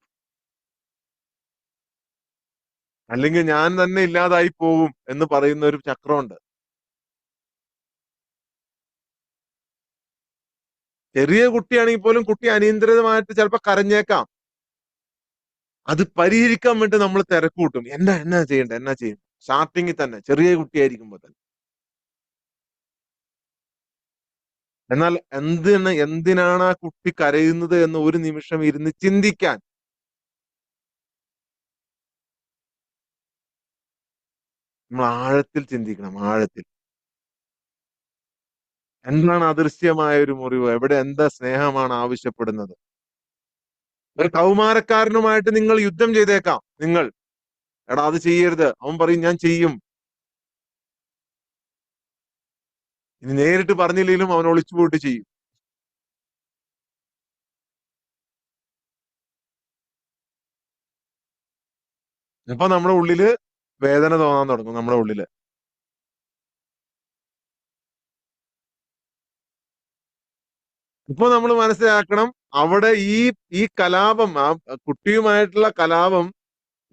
അല്ലെങ്കിൽ ഞാൻ തന്നെ ഇല്ലാതായി പോകും എന്ന് പറയുന്ന ഒരു ചക്രമുണ്ട്. ചെറിയ കുട്ടിയാണെങ്കിൽ പോലും കുട്ടി അനിയന്ത്രിതമായിട്ട് ചിലപ്പോൾ കരഞ്ഞേക്കാം. അത് പരിഹരിക്കാൻ വേണ്ടി നമ്മൾ തിരക്കൂട്ടും. എന്നാ ചെയ്യണ്ട, എന്നാ ചെയ്യും. സ്റ്റാർട്ടിങ്ങിൽ തന്നെ ചെറിയ കുട്ടിയായിരിക്കുമ്പോൾ തന്നെ. എന്നാൽ എന്തിനാണ് ആ കുട്ടി കരയുന്നത് എന്ന് ഒരു നിമിഷം ഇരുന്ന് ചിന്തിക്കാൻ നമ്മൾ ആഴത്തിൽ ചിന്തിക്കണം. ആഴത്തിൽ എന്താണ് അദൃശ്യമായ ഒരു മുറിവ്, എവിടെ എന്താ സ്നേഹമാണ് ആവശ്യപ്പെടുന്നത്. ഒരു കൗമാരക്കാരനുമായിട്ട് നിങ്ങൾ യുദ്ധം ചെയ്തേക്കാം. നിങ്ങൾ എടാ അത് ചെയ്യരുത്, അവൻ പറയും ഞാൻ ചെയ്യും. ഇനി നേരിട്ട് പറഞ്ഞില്ലെങ്കിലും അവൻ ഒളിച്ചു പോയിട്ട് ചെയ്യും. അപ്പൊ നമ്മുടെ ഉള്ളില് വേദന തോന്നാൻ തുടങ്ങും. നമ്മുടെ ഉള്ളില് ഇപ്പൊ നമ്മൾ മനസ്സിലാക്കണം, അവിടെ ഈ കലാപം, ആ കുട്ടിയുമായിട്ടുള്ള കലാപം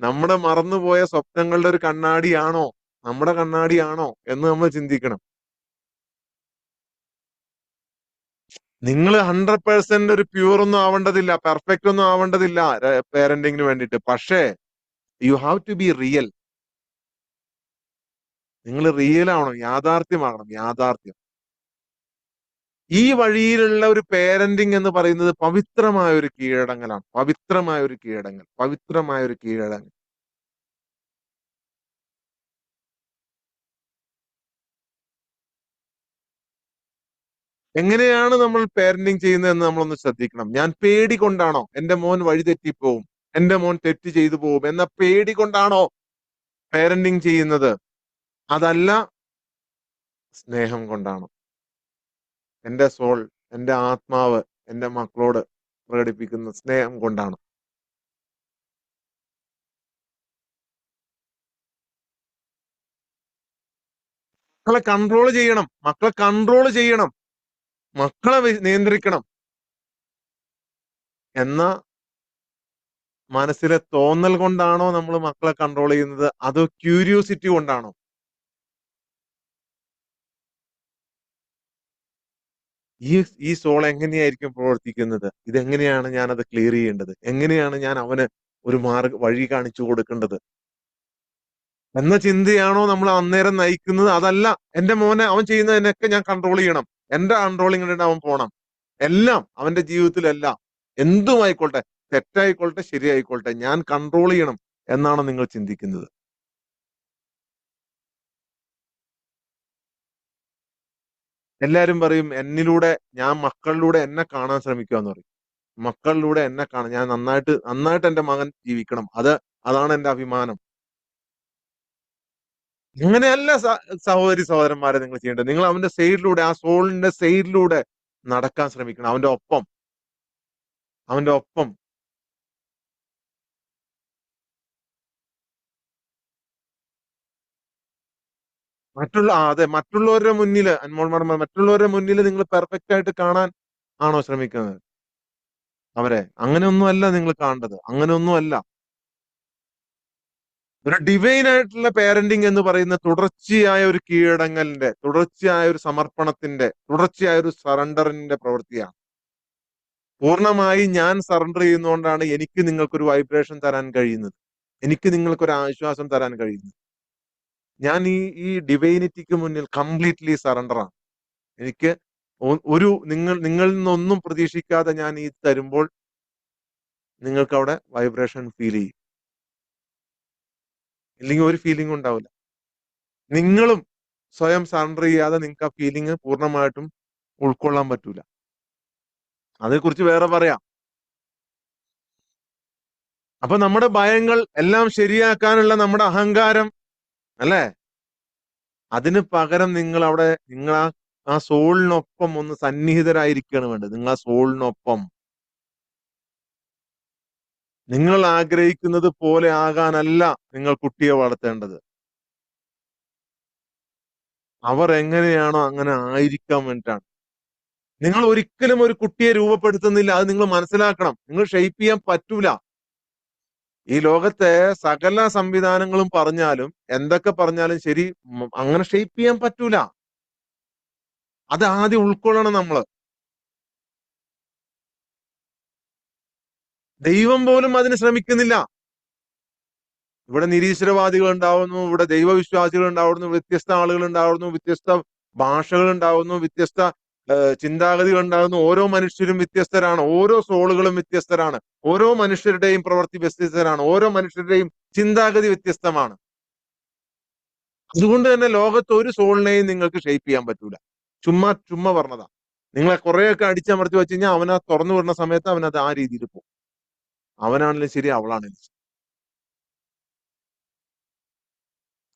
നമ്മുടെ മറന്നുപോയ സ്വപ്നങ്ങളുടെ ഒരു കണ്ണാടിയാണോ, നമ്മുടെ കണ്ണാടിയാണോ എന്ന് നമ്മൾ ചിന്തിക്കണം. നിങ്ങൾ 100% ഒരു പ്യൂർ ഒന്നും ആവേണ്ടതില്ല, പെർഫെക്റ്റ് ഒന്നും ആവേണ്ടതില്ല പേരന്റിങ്ങിന് വേണ്ടിയിട്ട്. പക്ഷേ you have to be real. നിങ്ങൾ റിയൽ ആവണം, യാഥാർത്ഥ്യമാകണം, യാഥാർത്ഥ്യം. ഈ വഴിയിലുള്ള ഒരു പേരന്റിങ് എന്ന് പറയുന്നത് പവിത്രമായ ഒരു കീഴടങ്ങലാണ്. പവിത്രമായ ഒരു കീഴടങ്ങൽ, പവിത്രമായ ഒരു കീഴടങ്ങൽ. എങ്ങനെയാണ് നമ്മൾ പേരന്റിങ് ചെയ്യുന്നതെന്ന് നമ്മളൊന്ന് ശ്രദ്ധിക്കണം. ഞാൻ പേടി കൊണ്ടാണോ എന്റെ മോൻ വഴി തെറ്റിപ്പോവും, എന്റെ മോൻ തെറ്റ് ചെയ്തു പോവും എന്ന പേടി കൊണ്ടാണോ പേരന്റിങ് ചെയ്യുന്നത്? അതല്ല, സ്നേഹം കൊണ്ടാണോ? എന്റെ സോൾ, എന്റെ ആത്മാവ് എന്റെ മക്കളോട് പ്രകടിപ്പിക്കുന്ന സ്നേഹം കൊണ്ടാണ്. മക്കളെ കൺട്രോൾ ചെയ്യണം, മക്കളെ കൺട്രോൾ ചെയ്യണം, മക്കളെ നിയന്ത്രിക്കണം എന്ന മനസ്സിലെ തോന്നൽ കൊണ്ടാണോ നമ്മൾ മക്കളെ കൺട്രോൾ ചെയ്യുന്നത്, അതോ ക്യൂരിയോസിറ്റി കൊണ്ടാണോ? ഈ സോൾ എങ്ങനെയായിരിക്കും പ്രവർത്തിക്കുന്നത്, ഇതെങ്ങനെയാണ് ഞാൻ അത് ക്ലിയർ ചെയ്യേണ്ടത്, എങ്ങനെയാണ് ഞാൻ അവന് ഒരു വഴി കാണിച്ചു കൊടുക്കേണ്ടത് എന്ന ചിന്തയാണോ നമ്മൾ അന്നേരം നയിക്കുന്നത്? അതല്ല, എന്റെ മോനെ അവൻ ചെയ്യുന്നതിനൊക്കെ ഞാൻ കൺട്രോൾ ചെയ്യണം, എന്റെ കൺട്രോളിങ്ങിന് അവൻ പോണം, എല്ലാം അവന്റെ ജീവിതത്തിലെല്ലാം എന്തുമായിക്കോട്ടെ, തെറ്റായിക്കൊള്ളട്ടെ ശരിയായിക്കൊള്ളട്ടെ, ഞാൻ കൺട്രോൾ ചെയ്യണം എന്നാണ് നിങ്ങൾ ചിന്തിക്കുന്നത്? എല്ലാരും പറയും എന്നിലൂടെ, ഞാൻ മക്കളിലൂടെ എന്നെ കാണാൻ ശ്രമിക്കുക എന്ന് പറയും. മക്കളിലൂടെ എന്നെ കാണാൻ, ഞാൻ നന്നായിട്ട് നന്നായിട്ട് എന്റെ മകൻ ജീവിക്കണം, അതാണ് എന്റെ അഭിമാനം. അങ്ങനെയല്ല സഹോദരി സഹോദരന്മാരെ നിങ്ങൾ ചെയ്യേണ്ടത്. നിങ്ങൾ അവന്റെ സൈഡിലൂടെ, ആ സോളിന്റെ സൈഡിലൂടെ നടക്കാൻ ശ്രമിക്കണം, അവന്റെ ഒപ്പം, അവന്റെ ഒപ്പം. അതെ, മറ്റുള്ളവരുടെ മുന്നില്, മറ്റുള്ളവരുടെ മുന്നിൽ നിങ്ങൾ പെർഫെക്റ്റ് ആയിട്ട് കാണാൻ ആണോ ശ്രമിക്കുന്നത് അവരെ? അങ്ങനെയൊന്നും അല്ല നിങ്ങൾ കാണേണ്ടത്, അങ്ങനെയൊന്നും അല്ല. ഒരു ഡിവൈൻ ആയിട്ടുള്ള പേരന്റിങ് എന്ന് പറയുന്ന തുടർച്ചയായ ഒരു കീഴടങ്ങലിന്റെ, തുടർച്ചയായ ഒരു സമർപ്പണത്തിന്റെ, തുടർച്ചയായ ഒരു സറണ്ടറിന്റെ പ്രവൃത്തിയാണ്. പൂർണ്ണമായി ഞാൻ സറണ്ടർ ചെയ്യുന്നതുകൊണ്ടാണ് എനിക്ക് നിങ്ങൾക്കൊരു വൈബ്രേഷൻ തരാൻ കഴിയുന്നത്, എനിക്ക് നിങ്ങൾക്കൊരു ആശ്വാസം തരാൻ കഴിയുന്നത്. ഞാൻ ഈ ഡിവൈനിറ്റിക്ക് മുന്നിൽ കംപ്ലീറ്റ്ലി സറണ്ടറാണ്. എനിക്ക് നിങ്ങളിൽ നിന്നൊന്നും പ്രതീക്ഷിക്കാതെ ഞാൻ ഈ തരുമ്പോൾ നിങ്ങൾക്ക് അവിടെ വൈബ്രേഷൻ ഫീൽ ചെയ്യും. ഇല്ലെങ്കിൽ ഒരു ഫീലിംഗ് ഉണ്ടാവില്ല. നിങ്ങളും സ്വയം സറണ്ടർ ചെയ്യാതെ നിങ്ങൾക്ക് ആ ഫീലിംഗ് പൂർണ്ണമായിട്ടും ഉൾക്കൊള്ളാൻ പറ്റൂല. അതേക്കുറിച്ച് വേറെ പറയാം. അപ്പൊ നമ്മുടെ ഭയങ്ങൾ എല്ലാം ശരിയാക്കാനുള്ള നമ്മുടെ അഹങ്കാരം, അല്ലെ, അതിന് പകരം നിങ്ങൾ ആ സോളിനൊപ്പം ഒന്ന് സന്നിഹിതരായിരിക്കുകയാണ് വേണ്ടത്. നിങ്ങൾ ആ സോളിനൊപ്പം, നിങ്ങൾ ആഗ്രഹിക്കുന്നത് പോലെ ആകാനല്ല നിങ്ങൾ കുട്ടിയെ വളർത്തേണ്ടത്. അവർ എങ്ങനെയാണോ അങ്ങനെ ആയിരിക്കാൻ വേണ്ടിയിട്ടാണ്. നിങ്ങൾ ഒരിക്കലും ഒരു കുട്ടിയെ രൂപപ്പെടുത്തുന്നില്ല. അത് നിങ്ങൾ മനസ്സിലാക്കണം. നിങ്ങൾ ഷെയ്പ്പ് ചെയ്യാൻ പറ്റൂല. ഈ ലോകത്തെ സകല സംവിധാനങ്ങളും പറഞ്ഞാലും എന്തൊക്കെ പറഞ്ഞാലും ശരി, അങ്ങനെ ഷെയ്പ്പ് ചെയ്യാൻ പറ്റൂല. അത് ആദ്യം ഉൾക്കൊള്ളണം നമ്മള്. ദൈവം പോലും അതിന് ശ്രമിക്കുന്നില്ല. ഇവിടെ നിരീശ്വരവാദികൾ ഉണ്ടാവുന്നു, ഇവിടെ ദൈവവിശ്വാസികൾ ഉണ്ടാവുന്നു, വ്യത്യസ്ത ആളുകൾ ഉണ്ടാവുന്നു, വ്യത്യസ്ത ഭാഷകൾ ഉണ്ടാവുന്നു, വ്യത്യസ്ത ചിന്താഗതികൾ ഉണ്ടാകുന്നു. ഓരോ മനുഷ്യരും വ്യത്യസ്തരാണ്. ഓരോ സോളുകളും വ്യത്യസ്തരാണ്. ഓരോ മനുഷ്യരുടെയും പ്രവൃത്തി വ്യത്യസ്തരാണ്. ഓരോ മനുഷ്യരുടെയും ചിന്താഗതി വ്യത്യസ്തമാണ്. അതുകൊണ്ട് തന്നെ ലോകത്ത് ഒരു സോളിനെയും നിങ്ങൾക്ക് ഷെയ്പ്പ് ചെയ്യാൻ പറ്റൂല. ചുമ്മാ ചുമ്മാ പറഞ്ഞതാ. നിങ്ങളെ കുറെയൊക്കെ അടിച്ചമർത്തി വെച്ച് കഴിഞ്ഞാൽ അവനാ തുറന്നു വിടുന്ന സമയത്ത് അവനത് ആ രീതിയിൽ പോകും. അവനാണെങ്കിലും ശരി, അവളാണെങ്കിലും ശരി.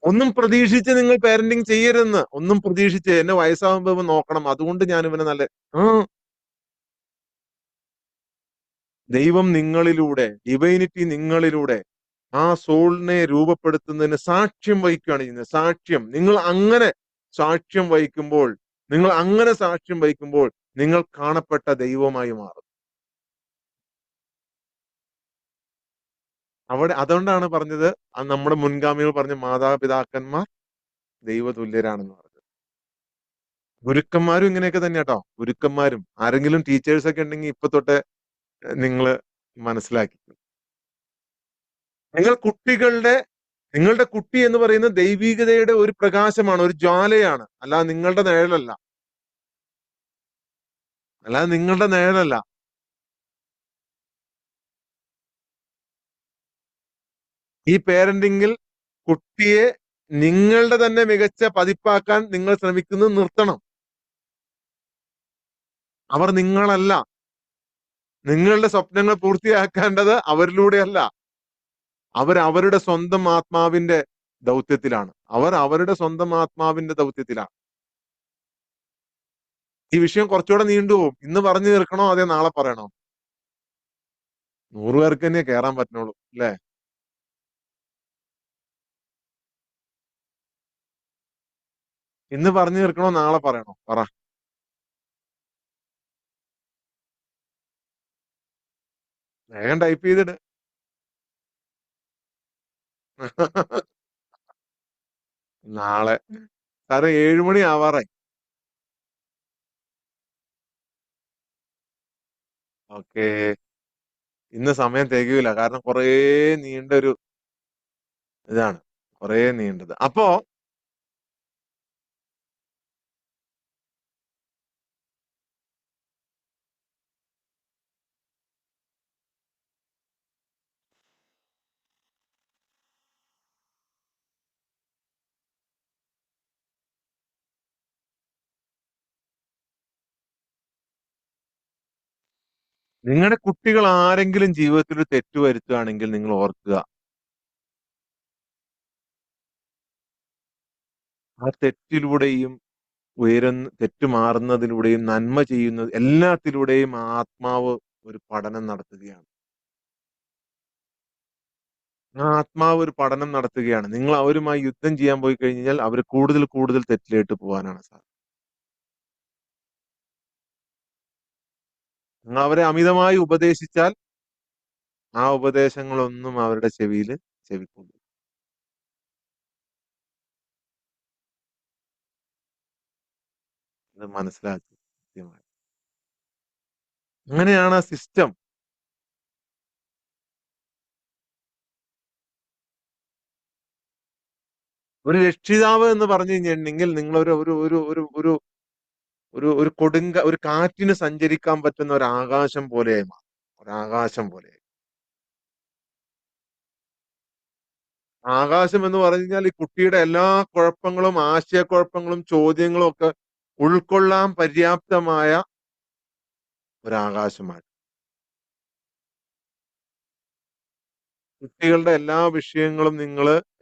ഒന്നും പ്രതീക്ഷിച്ച് നിങ്ങൾ പാരന്റിങ് ചെയ്യരുതെന്ന്. ഒന്നും പ്രതീക്ഷിച്ച് എന്നെ വയസ്സാകുമ്പോ നോക്കണം, അതുകൊണ്ട് ഞാൻ ഇവനെ നല്ല ദൈവം നിങ്ങളിലൂടെ, ഡിവൈനിറ്റി നിങ്ങളിലൂടെ ആ സോളിനെ രൂപപ്പെടുത്തുന്നതിന് സാക്ഷ്യം വഹിക്കുകയാണ് ചെയ്യുന്നത്. സാക്ഷ്യം. നിങ്ങൾ അങ്ങനെ സാക്ഷ്യം വഹിക്കുമ്പോൾ, നിങ്ങൾ കാണപ്പെട്ട ദൈവമായി മാറും. അതുകൊണ്ടാണ് പറഞ്ഞത്, നമ്മുടെ മുൻഗാമികൾ പറഞ്ഞ മാതാപിതാക്കന്മാർ ദൈവതുല്യരാണെന്ന് പറഞ്ഞത്. ഗുരുക്കന്മാരും ഇങ്ങനെയൊക്കെ തന്നെ കേട്ടോ. ഗുരുക്കന്മാരും ആരെങ്കിലും ടീച്ചേഴ്സ് ഒക്കെ ഉണ്ടെങ്കിൽ ഇപ്പൊ തൊട്ടേ നിങ്ങൾ മനസ്സിലാക്കി. നിങ്ങളുടെ കുട്ടി എന്ന് പറയുന്നത് ദൈവികതയുടെ ഒരു പ്രകാശമാണ്, ഒരു ജ്വാലയാണ്. അല്ലാതെ നിങ്ങളുടെ നിഴലല്ല. ഈ പേരന്റിങ്ങിൽ കുട്ടിയെ നിങ്ങളുടെ തന്നെ മികച്ച പതിപ്പാക്കാൻ നിങ്ങൾ ശ്രമിക്കുന്നത് നിർത്തണം. അവർ നിങ്ങളല്ല. നിങ്ങളുടെ സ്വപ്നങ്ങൾ പൂർത്തിയാക്കേണ്ടത് അവരിലൂടെയല്ല. അവരുടെ സ്വന്തം ആത്മാവിന്റെ ദൗത്യത്തിലാണ്. ഈ വിഷയം കുറച്ചുകൂടെ നീണ്ടുപോകും. ഇന്ന് പറഞ്ഞു തീർക്കണോ അതേ നാളെ പറയണോ? 100 പേർക്ക് തന്നെ കയറാൻ പറ്റുള്ളൂ അല്ലേ? ഇന്ന് പറഞ്ഞു തീർക്കണോ നാളെ പറയണോ? പറ. വേഗം ടൈപ്പ് ചെയ്തിട്. നാളെ സാറേ 7 മണി ആവാറായി. ഓക്കെ. ഇന്ന് സമയം തികയൂല, കാരണം കുറേ നീണ്ടൊരു ഇതാണ്. കുറേ നീണ്ടത്. അപ്പോ നിങ്ങളുടെ കുട്ടികൾ ആരെങ്കിലും ജീവിതത്തിൽ ഒരു തെറ്റ് വരുത്തുകയാണെങ്കിൽ നിങ്ങൾ ഓർക്കുക, ആ തെറ്റിലൂടെയും തെറ്റ് മാറുന്നതിലൂടെയും നന്മ ചെയ്യുന്നത് എല്ലാത്തിലൂടെയും ആത്മാവ് ഒരു പഠനം നടത്തുകയാണ്. നിങ്ങൾ അവരുമായി യുദ്ധം ചെയ്യാൻ പോയി കഴിഞ്ഞാൽ അവർ കൂടുതൽ കൂടുതൽ തെറ്റിലേക്ക് പോകാനാണ് സാധ്യത. നിങ്ങൾ അവരെ അമിതമായി ഉപദേശിച്ചാൽ ആ ഉപദേശങ്ങളൊന്നും അവരുടെ ചെവിക്കൊള്ളു. ഇത് മനസ്സിലാക്കി കൃത്യമായി. അങ്ങനെയാണ് ആ സിസ്റ്റം. ഒരു രക്ഷിതാവ് എന്ന് പറഞ്ഞു കഴിഞ്ഞിട്ടുണ്ടെങ്കിൽ നിങ്ങൾ ഒരു ഒരു ഒരു ഒരു ഒരു ഒരു ഒരു ഒരു കാറ്റിന് സഞ്ചരിക്കാൻ പറ്റുന്ന ഒരു ആകാശം പോലെയായി മാറും. ഒരാകാശം പോലെ. ആകാശം എന്ന് പറഞ്ഞു കഴിഞ്ഞാൽ ഈ കുട്ടിയുടെ എല്ലാ കുഴപ്പങ്ങളും, ആശയക്കുഴപ്പങ്ങളും, ചോദ്യങ്ങളും ഒക്കെ ഉൾക്കൊള്ളാൻ പര്യാപ്തമായ ഒരാകാശമാണ്. കുട്ടികളുടെ എല്ലാ വിഷയങ്ങളും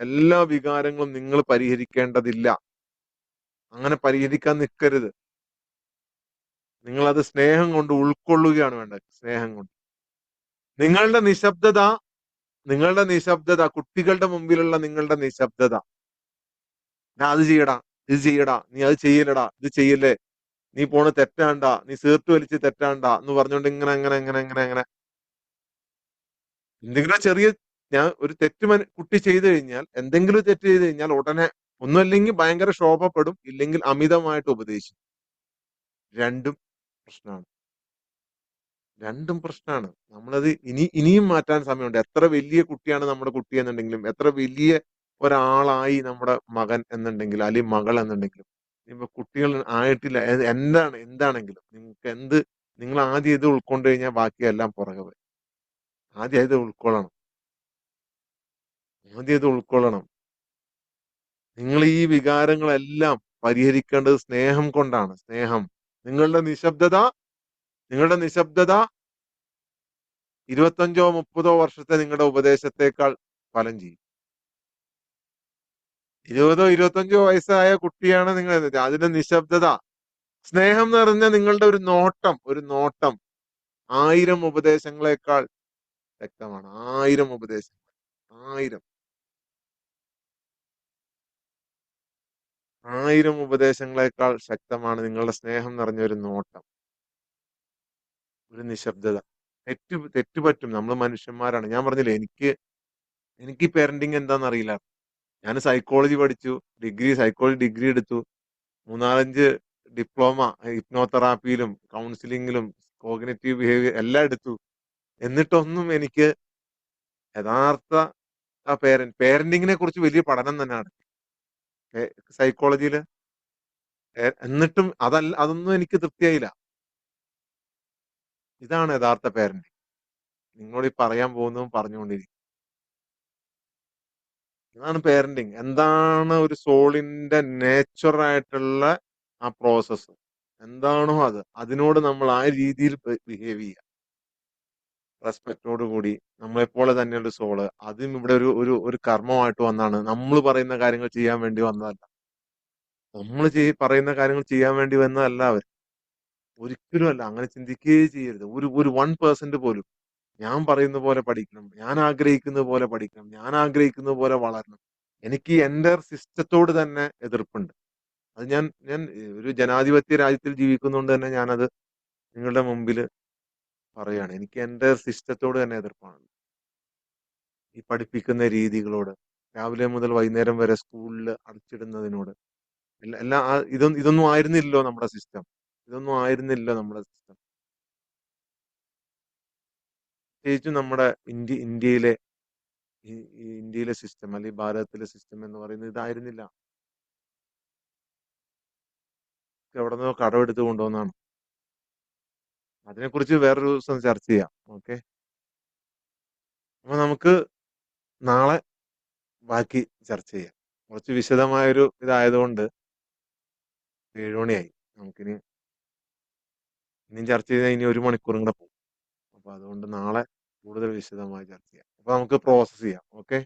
എല്ലാ വികാരങ്ങളും നിങ്ങൾ പരിഹരിക്കേണ്ടതില്ല. അങ്ങനെ പരിഹരിക്കാൻ നിൽക്കരുത്. നിങ്ങളത് സ്നേഹം കൊണ്ട് ഉൾക്കൊള്ളുകയാണ് വേണ്ടത്. സ്നേഹം കൊണ്ട്. നിങ്ങളുടെ നിശബ്ദത, കുട്ടികളുടെ മുമ്പിലുള്ള നിങ്ങളുടെ നിശബ്ദത, അത് ചെയ്യടാ, ഇത് ചെയ്യടാ, നീ അത് ചെയ്യലടാ, ഇത് ചെയ്യല്ലേ, നീ പോണ തെറ്റാണ്ടാ, നീ സീർട്ട് വലിച്ച് തെറ്റാണ്ടാ എന്ന് പറഞ്ഞുകൊണ്ട് ഇങ്ങനെ അങ്ങനെ അങ്ങനെ അങ്ങനെ അങ്ങനെ എന്തെങ്കിലും ചെറിയ ഞാൻ ഒരു തെറ്റ് കുട്ടി ചെയ്തു കഴിഞ്ഞാൽ, എന്തെങ്കിലും ഒരു തെറ്റ് ചെയ്തു കഴിഞ്ഞാൽ ഉടനെ ഒന്നുമല്ലെങ്കിൽ ഭയങ്കര ശോഭപ്പെടും, ഇല്ലെങ്കിൽ അമിതമായിട്ട് ഉപദേശിക്കും. രണ്ടും പ്രശ്നമാണ്. രണ്ടും പ്രശ്നമാണ്. നമ്മളത് ഇനിയും മാറ്റാൻ സമയമുണ്ട്. എത്ര വലിയ കുട്ടിയാണ് നമ്മുടെ കുട്ടി എന്നുണ്ടെങ്കിലും, എത്ര വലിയ ഒരാളായി നമ്മുടെ മകൻ എന്നുണ്ടെങ്കിലും അല്ലെങ്കിൽ മകൾ എന്നുണ്ടെങ്കിലും, ഇപ്പൊ കുട്ടികൾ ആയിട്ടില്ല, എന്താണെങ്കിലും നിങ്ങൾ ആദ്യം ഇത് ഉൾക്കൊണ്ട് കഴിഞ്ഞാൽ ബാക്കിയെല്ലാം പുറകെ വരും. ആദ്യം ഇത് ഉൾക്കൊള്ളണം. ആദ്യം ഇത് ഉൾക്കൊള്ളണം. നിങ്ങൾ ഈ വികാരങ്ങളെല്ലാം പരിഹരിക്കേണ്ടത് സ്നേഹം കൊണ്ടാണ്. സ്നേഹം. നിങ്ങളുടെ നിശബ്ദത 25-30 വർഷത്തെ നിങ്ങളുടെ ഉപദേശത്തെക്കാൾ ഫലം ചെയ്യും. 20-25 വയസ്സായ കുട്ടിയാണ് നിങ്ങൾ. അതിന്റെ നിശബ്ദത, സ്നേഹം നിറഞ്ഞ നിങ്ങളുടെ ഒരു നോട്ടം 1000 ഉപദേശങ്ങളെക്കാൾ വ്യക്തമാണ്. 1000 ഉപദേശങ്ങൾ. 1000 ഉപദേശങ്ങളെക്കാൾ ശക്തമാണ് നിങ്ങളുടെ സ്നേഹം നിറഞ്ഞ ഒരു നോട്ടം, ഒരു നിശബ്ദത. തെറ്റ് പറ്റും. നമ്മൾ മനുഷ്യന്മാരാണ്. ഞാൻ പറഞ്ഞില്ലേ, എനിക്ക് പേരന്റിങ് എന്താണെന്ന് അറിയില്ല. ഞാൻ സൈക്കോളജി പഠിച്ചു, സൈക്കോളജി ഡിഗ്രി എടുത്തു, 3-4 ഡിപ്ലോമ ഹിപ്നോതെറാപ്പിയിലും കൗൺസിലിങ്ങിലും കോഗ്നിറ്റീവ് ബിഹേവിയർ എല്ലാം എടുത്തു. എന്നിട്ടൊന്നും എനിക്ക് യഥാർത്ഥ പേരന്റിങ്ങിനെ കുറിച്ച് വലിയ പഠനം തന്നെയാണ് സൈക്കോളജിയില്. എന്നിട്ടും അതൊന്നും എനിക്ക് തൃപ്തിയായില്ല. ഇതാണ് യഥാർത്ഥ പേരന്റിങ്. നിങ്ങളോട് ഈ പറയാൻ പോകുന്നതും പറഞ്ഞുകൊണ്ടിരിക്കും. ഇതാണ് പേരന്റിങ്. എന്താണ് ഒരു സോളിന്റെ നേച്ചറായിട്ടുള്ള ആ പ്രോസസ്സ് എന്താണോ അതിനോട് നമ്മൾ ആ രീതിയിൽ ബിഹേവ് ചെയ്യുക. റെസ്പെക്റ്റോട് കൂടി നമ്മളെപ്പോലെ തന്നെയുള്ള സോള്. അതും ഇവിടെ ഒരു കർമ്മമായിട്ട് വന്നാണ്. നമ്മൾ പറയുന്ന കാര്യങ്ങൾ ചെയ്യാൻ വേണ്ടി വന്നതല്ല. പറയുന്ന കാര്യങ്ങൾ ചെയ്യാൻ വേണ്ടി വന്നതല്ല അവർ. ഒരിക്കലും അല്ല. അങ്ങനെ ചിന്തിക്കുകയേ ചെയ്യരുത്. ഒരു 1% പോലും. ഞാൻ പറയുന്ന പോലെ പഠിക്കണം, ഞാൻ ആഗ്രഹിക്കുന്ന പോലെ പഠിക്കണം, ഞാൻ ആഗ്രഹിക്കുന്ന പോലെ വളരണം. എനിക്ക് എന്റെ സിസ്റ്റത്തോട് തന്നെ എതിർപ്പുണ്ട്. അത് ഞാൻ ഒരു ജനാധിപത്യ രാജ്യത്തിൽ ജീവിക്കുന്നതുകൊണ്ട് തന്നെ ഞാനത് നിങ്ങളുടെ മുമ്പിൽ പറയാണ്. എനിക്ക് എന്റെ സിസ്റ്റത്തോട് തന്നെ എതിർപ്പാണ്. ഈ പഠിപ്പിക്കുന്ന രീതികളോട്, രാവിലെ മുതൽ വൈകുന്നേരം വരെ സ്കൂളിൽ അടച്ചിടുന്നതിനോട്, എല്ലാം ഇതൊന്നും ആയിരുന്നില്ലല്ലോ നമ്മുടെ സിസ്റ്റം. ഇതൊന്നും ആയിരുന്നില്ല നമ്മുടെ സിസ്റ്റം. പ്രത്യേകിച്ചും നമ്മുടെ ഇന്ത്യയിലെ ഈ ഇന്ത്യയിലെ സിസ്റ്റം അല്ലെങ്കിൽ ഭാരതത്തിലെ സിസ്റ്റം എന്ന് പറയുന്നത് ഇതായിരുന്നില്ല. എവിടെ നിന്നോ കടമെടുത്ത് കൊണ്ടുവന്നാണ്. അതിനെക്കുറിച്ച് വേറൊരു ദിവസം ചർച്ച ചെയ്യാം. ഓക്കെ. അപ്പൊ നമുക്ക് നാളെ ബാക്കി ചർച്ച ചെയ്യാം. കുറച്ച് വിശദമായൊരു ഇതായതുകൊണ്ട് 7 മണിയായി. നമുക്കിനി ഇനിയും ചർച്ച ചെയ്താൽ ഇനി 1 മണിക്കൂറും കൂടെ പോകും. അപ്പൊ അതുകൊണ്ട് നാളെ കൂടുതൽ വിശദമായി ചർച്ച ചെയ്യാം. അപ്പൊ നമുക്ക് പ്രോസസ് ചെയ്യാം. ഓക്കെ.